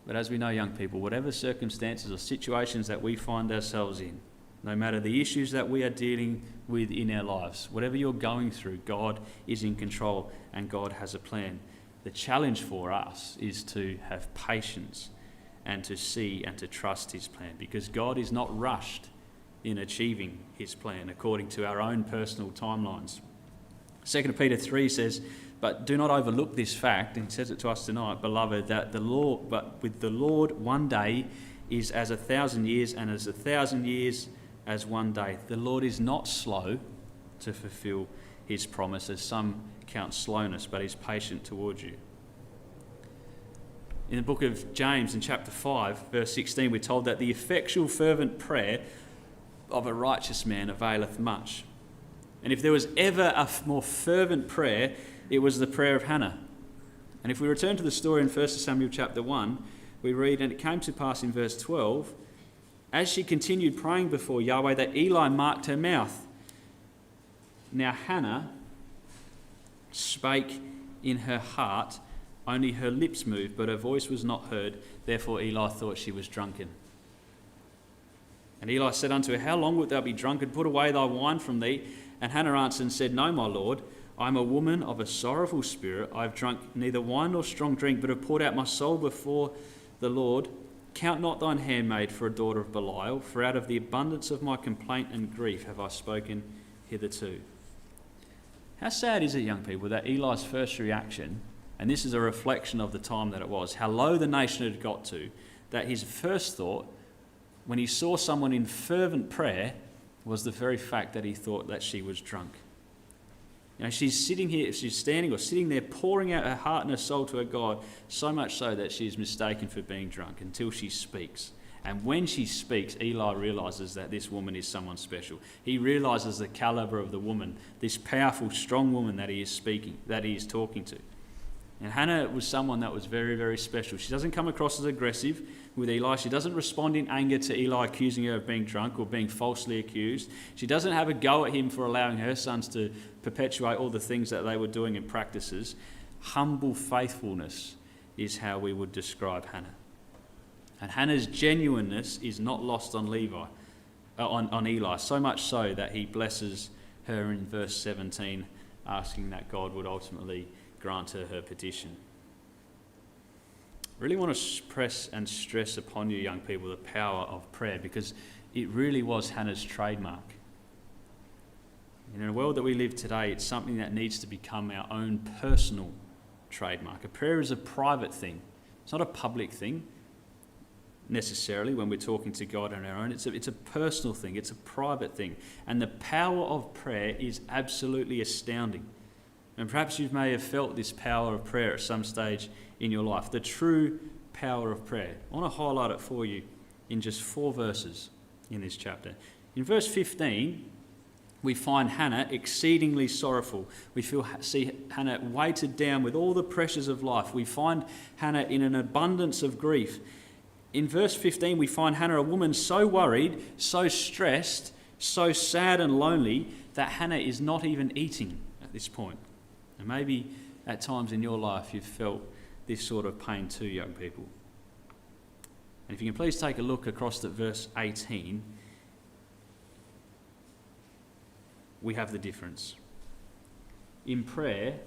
But as we know, young people, whatever circumstances or situations that we find ourselves in, no matter the issues that we are dealing with in our lives, whatever you're going through, God is in control and God has a plan. The challenge for us is to have patience and to see and to trust his plan, because God is not rushed in achieving his plan according to our own personal timelines. 2 Peter 3 says, "But do not overlook this fact," and he says it to us tonight, "beloved, that but with the Lord 1 day is as 1,000 years, and as 1,000 years as 1 day. The Lord is not slow to fulfill his promise, as some count slowness, but is patient towards you." In the book of James, in chapter 5, verse 16, we're told that the effectual fervent prayer of a righteous man availeth much. And if there was ever a more fervent prayer, it was the prayer of Hannah. And if we return to the story in 1 Samuel chapter 1, we read, "And it came to pass in verse 12, as she continued praying before Yahweh, that Eli marked her mouth. Now Hannah spake in her heart, only her lips moved, but her voice was not heard. Therefore Eli thought she was drunken. And Eli said unto her, How long wilt thou be drunken? Put away thy wine from thee. And Hannah answered and said, No, my Lord, I am a woman of a sorrowful spirit. I have drunk neither wine nor strong drink, but have poured out my soul before the Lord. Count not thine handmaid for a daughter of Belial, for out of the abundance of my complaint and grief have I spoken hitherto." How sad is it, young people, that Eli's first reaction, and this is a reflection of the time that it was, how low the nation had got to, that his first thought, when he saw someone in fervent prayer, was the very fact that he thought that she was drunk. You know, she's standing or sitting there pouring out her heart and her soul to her God, so much so that she is mistaken for being drunk until she speaks. And when she speaks, Eli realises that this woman is someone special. He realises the calibre of the woman, this powerful, strong woman that he is talking to. And Hannah was someone that was very, very special. She doesn't come across as aggressive with Eli. She doesn't respond in anger to Eli accusing her of being drunk or being falsely accused. She doesn't have a go at him for allowing her sons to perpetuate all the things that they were doing in practices. Humble faithfulness is how we would describe Hannah. And Hannah's genuineness is not lost on Eli, so much so that he blesses her in verse 17, asking that God would ultimately grant her petition. I really want to press and stress upon you, young people, the power of prayer, because it really was Hannah's trademark. In a world that we live today, it's something that needs to become our own personal trademark. A prayer is a private thing. It's not a public thing, necessarily, when we're talking to God on our own. It's a personal thing. It's a private thing. And the power of prayer is absolutely astounding. And perhaps you may have felt this power of prayer at some stage in your life, the true power of prayer. I want to highlight it for you in just 4 verses in this chapter. In verse 15, we find Hannah exceedingly sorrowful. We see Hannah weighted down with all the pressures of life. We find Hannah in an abundance of grief. In verse 15, we find Hannah a woman so worried, so stressed, so sad and lonely that Hannah is not even eating at this point. And maybe at times in your life you've felt this sort of pain too, young people. And if you can please take a look across at verse 18, we have the difference. In prayer,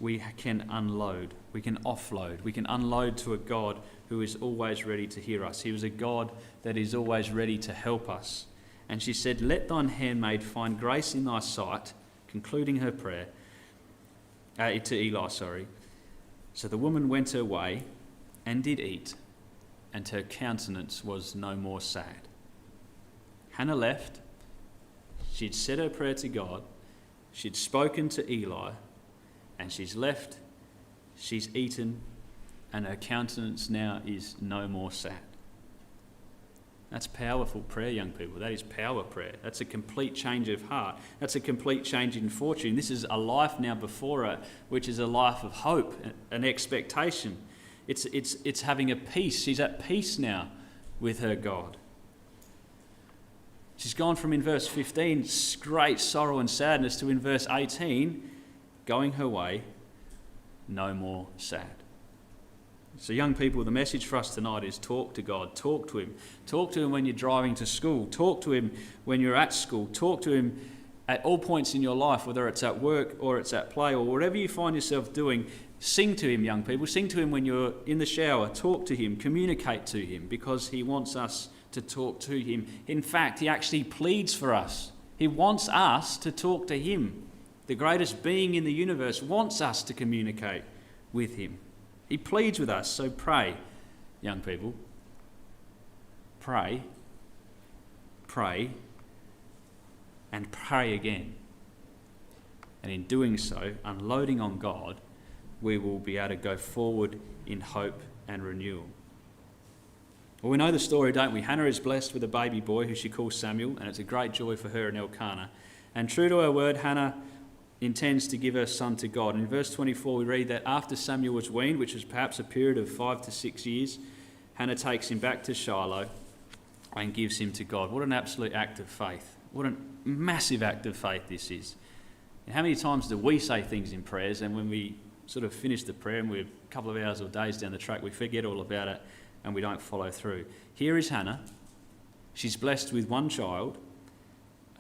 we can unload, we can offload, we can unload to a God who is always ready to hear us. He was a God that is always ready to help us. And she said, "Let thine handmaid find grace in thy sight," concluding her prayer, to Eli. So the woman went her way and did eat, and her countenance was no more sad. Hannah left. She'd said her prayer to God. She'd spoken to Eli, and she's left. She's eaten, and her countenance now is no more sad. That's powerful prayer, young people. That is power prayer. That's a complete change of heart. That's a complete change in fortune. This is a life now before her, which is a life of hope and expectation. It's having a peace. She's at peace now with her God. She's gone from, in verse 15, great sorrow and sadness, to in verse 18, going her way, no more sad. So young people, the message for us tonight is talk to God, talk to him. Talk to him when you're driving to school, talk to him when you're at school, talk to him at all points in your life, whether it's at work or it's at play or whatever you find yourself doing. Sing to him, young people, sing to him when you're in the shower, talk to him, communicate to him, because he wants us to talk to him. In fact, he actually pleads for us. He wants us to talk to him. The greatest being in the universe wants us to communicate with him. He pleads with us, so pray, young people. Pray, pray, and pray again. And in doing so, unloading on God, we will be able to go forward in hope and renewal. Well, we know the story, don't we? Hannah is blessed with a baby boy who she calls Samuel, and it's a great joy for her and Elkanah. And true to her word, Hannah intends to give her son to God. In verse 24, we read that after Samuel was weaned, which was perhaps a period of 5 to 6 years, Hannah takes him back to Shiloh and gives him to God. What an absolute act of faith. What a massive act of faith this is. And how many times do we say things in prayers, and when we sort of finish the prayer and we're a couple of hours or days down the track, we forget all about it and we don't follow through? Here is Hannah. She's blessed with one child,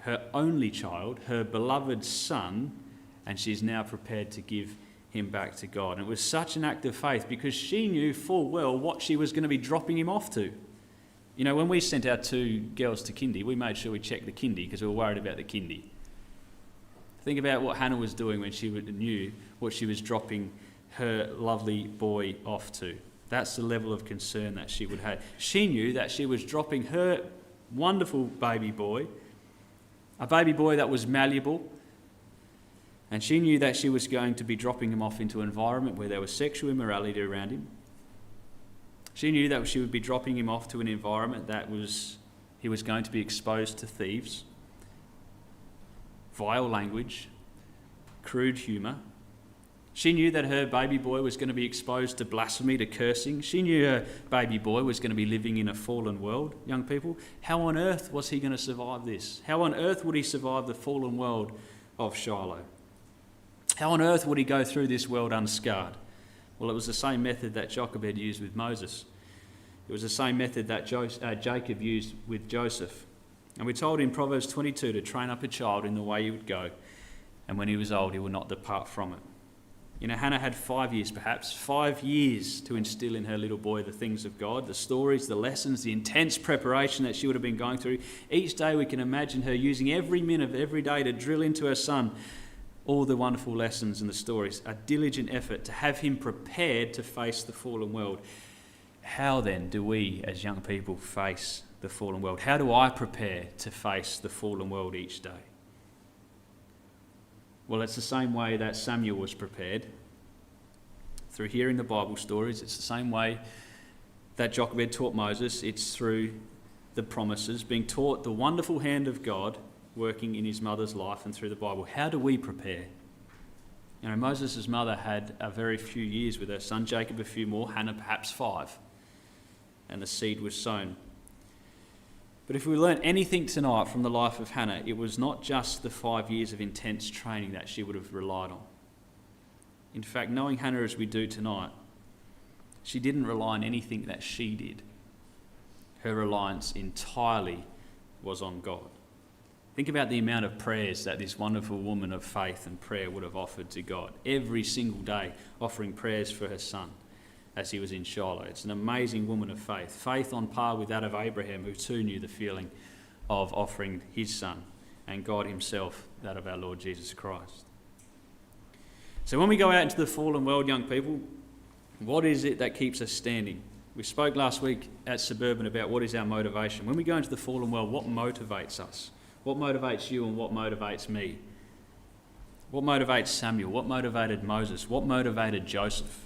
her only child, her beloved son, and she's now prepared to give him back to God. And it was such an act of faith because she knew full well what she was going to be dropping him off to. You know, when we sent our 2 girls to kindy, we made sure we checked the kindy because we were worried about the kindy. Think about what Hannah was doing when she knew what she was dropping her lovely boy off to. That's the level of concern that she would have. She knew that she was dropping her wonderful baby boy, a baby boy that was malleable, and she knew that she was going to be dropping him off into an environment where there was sexual immorality around him. She knew that she would be dropping him off to an environment that he was going to be exposed to thieves, vile language, crude humour. She knew that her baby boy was going to be exposed to blasphemy, to cursing. She knew her baby boy was going to be living in a fallen world, young people. How on earth was he going to survive this? How on earth would he survive the fallen world of Shiloh? How on earth would he go through this world unscarred? Well, it was the same method that Jochebed used with Moses. It was the same method that Jacob used with Joseph. And we're told in Proverbs 22 to train up a child in the way he would go, and when he was old, he would not depart from it. You know, Hannah had 5 years perhaps, 5 years to instill in her little boy the things of God, the stories, the lessons, the intense preparation that she would have been going through. Each day we can imagine her using every minute of every day to drill into her son all the wonderful lessons and the stories, a diligent effort to have him prepared to face the fallen world. How then do we as young people face the fallen world? How do I prepare to face the fallen world each day? Well, it's the same way that Samuel was prepared. Through hearing the Bible stories, it's the same way that Jochebed taught Moses. It's through the promises, being taught the wonderful hand of God working in his mother's life and through the Bible. How do we prepare? You know, Moses' mother had a very few years with her son Jacob, a few more, Hannah perhaps 5, and the seed was sown. But if we learn anything tonight from the life of Hannah, it was not just the 5 years of intense training that she would have relied on. In fact, knowing Hannah as we do tonight, she didn't rely on anything that she did. Her reliance entirely was on God. Think about the amount of prayers that this wonderful woman of faith and prayer would have offered to God every single day, offering prayers for her son as he was in Shiloh. It's an amazing woman of faith, faith on par with that of Abraham, who too knew the feeling of offering his son, and God himself, that of our Lord Jesus Christ. So when we go out into the fallen world, young people, what is it that keeps us standing? We spoke last week at Suburban about what is our motivation. When we go into the fallen world, what motivates us? What motivates you and what motivates me? What motivates Samuel? What motivated Moses? What motivated Joseph?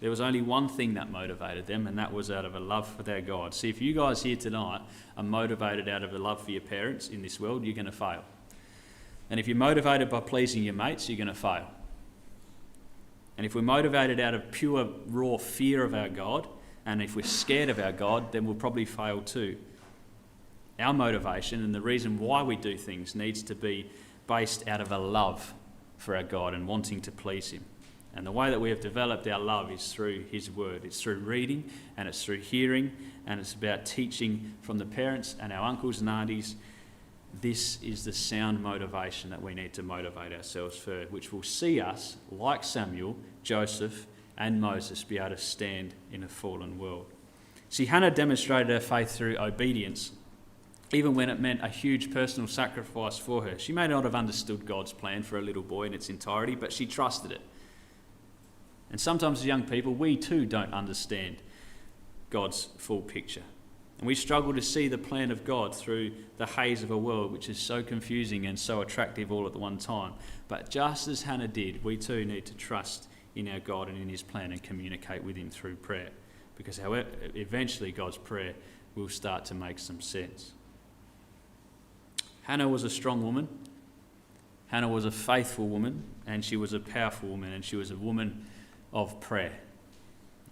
There was only one thing that motivated them, and that was out of a love for their God. See, if you guys here tonight are motivated out of a love for your parents in this world, you're going to fail. And if you're motivated by pleasing your mates, you're going to fail. And if we're motivated out of pure, raw fear of our God, and if we're scared of our God, then we'll probably fail too. Our motivation and the reason why we do things needs to be based out of a love for our God and wanting to please him. And the way that we have developed our love is through his word. It's through reading, and it's through hearing, and it's about teaching from the parents and our uncles and aunties. This is the sound motivation that we need to motivate ourselves for, which will see us, like Samuel, Joseph, and Moses, be able to stand in a fallen world. See, Hannah demonstrated her faith through obedience, even when it meant a huge personal sacrifice for her. She may not have understood God's plan for a little boy in its entirety, but she trusted it. And sometimes as young people, we too don't understand God's full picture. And we struggle to see the plan of God through the haze of a world which is so confusing and so attractive all at the one time. But just as Hannah did, we too need to trust in our God and in his plan and communicate with him through prayer. Because however, eventually God's prayer will start to make some sense. Hannah was a strong woman. Hannah was a faithful woman, and she was a powerful woman, and she was a woman of prayer.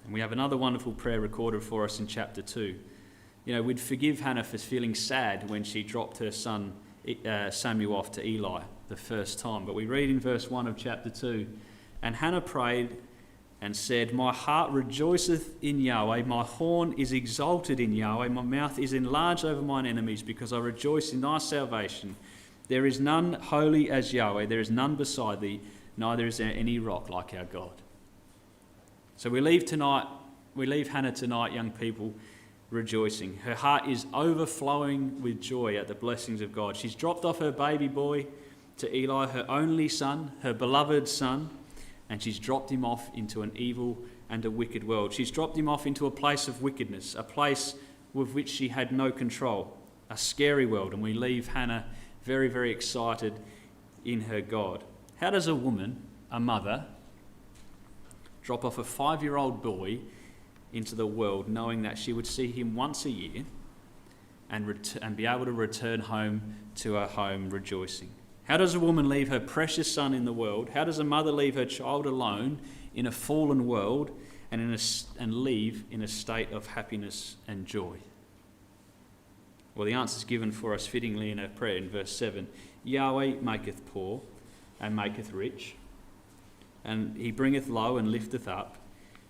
And we have another wonderful prayer recorded for us in chapter 2. You know, we'd forgive Hannah for feeling sad when she dropped her son Samuel off to Eli the first time. But we read in verse 1 of chapter 2, "And Hannah prayed and said, My heart rejoiceth in Yahweh, my horn is exalted in Yahweh, my mouth is enlarged over mine enemies, because I rejoice in thy salvation. There is none holy as Yahweh, there is none beside thee, neither is there any rock like our God." So we leave Hannah tonight, young people, rejoicing. Her heart is overflowing with joy at the blessings of God. She's dropped off her baby boy to Eli, her only son, her beloved son, and she's dropped him off into an evil and a wicked world. She's dropped him off into a place of wickedness, a place with which she had no control, a scary world, and we leave Hannah very, very excited in her God. How does a woman, a mother, drop off a 5-year-old boy into the world knowing that she would see him once a year and be able to return home to her home rejoicing? How does a woman leave her precious son in the world? How does a mother leave her child alone in a fallen world and leave in a state of happiness and joy? Well, the answer is given for us fittingly in her prayer in verse 7. "Yahweh maketh poor and maketh rich, and he bringeth low and lifteth up.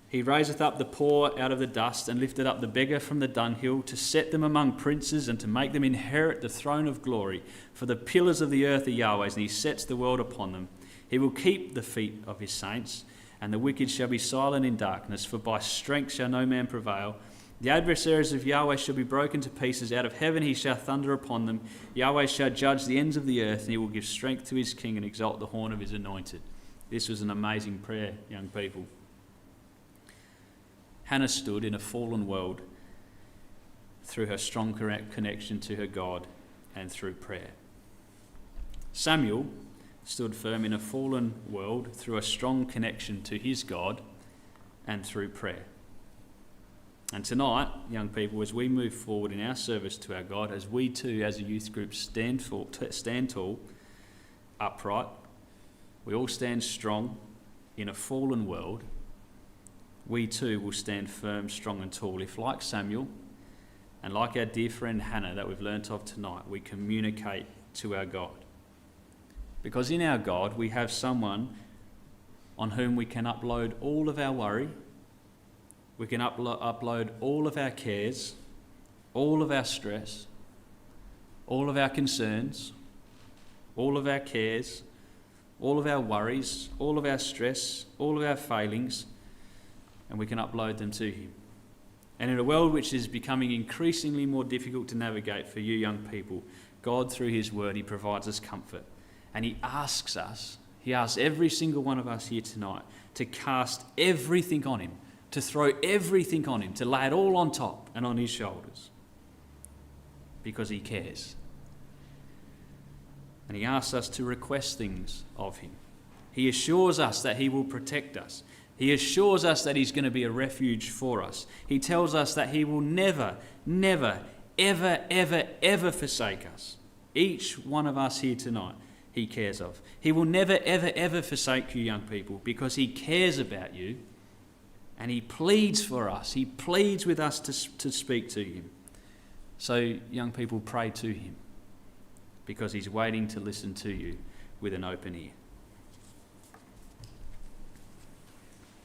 He raiseth up the poor out of the dust and lifted up the beggar from the dunghill, to set them among princes and to make them inherit the throne of glory. For the pillars of the earth are Yahweh's, and he sets the world upon them. He will keep the feet of his saints, and the wicked shall be silent in darkness, for by strength shall no man prevail. The adversaries of Yahweh shall be broken to pieces. Out of heaven he shall thunder upon them. Yahweh shall judge the ends of the earth, and he will give strength to his king and exalt the horn of his anointed." This was an amazing prayer, young people. Hannah stood in a fallen world through her strong connection to her God and through prayer. Samuel stood firm in a fallen world through a strong connection to his God and through prayer. And tonight, young people, as we move forward in our service to our God, as we too, as a youth group, stand tall, upright, we all stand strong in a fallen world, we too will stand firm, strong and tall. If, like Samuel and like our dear friend Hannah that we've learnt of tonight, we communicate to our God. Because in our God we have someone on whom we can upload all of our worry, we can upload all of our cares, all of our stress, all of our concerns, all of our cares, all of our worries, all of our stress, all of our failings, and we can upload them to him. And in a world which is becoming increasingly more difficult to navigate for you young people, God, through his word, he provides us comfort. And he asks every single one of us here tonight to cast everything on him, to throw everything on him, to lay it all on top and on his shoulders, because he cares. And he asks us to request things of him. He assures us that he will protect us. He assures us that he's going to be a refuge for us. He tells us that he will never, never, ever, ever, ever forsake us. Each one of us here tonight, he cares of. He will never, ever, ever forsake you, young people, because he cares about you and he pleads for us. He pleads with us to speak to him. So, young people, pray to him, because he's waiting to listen to you with an open ear.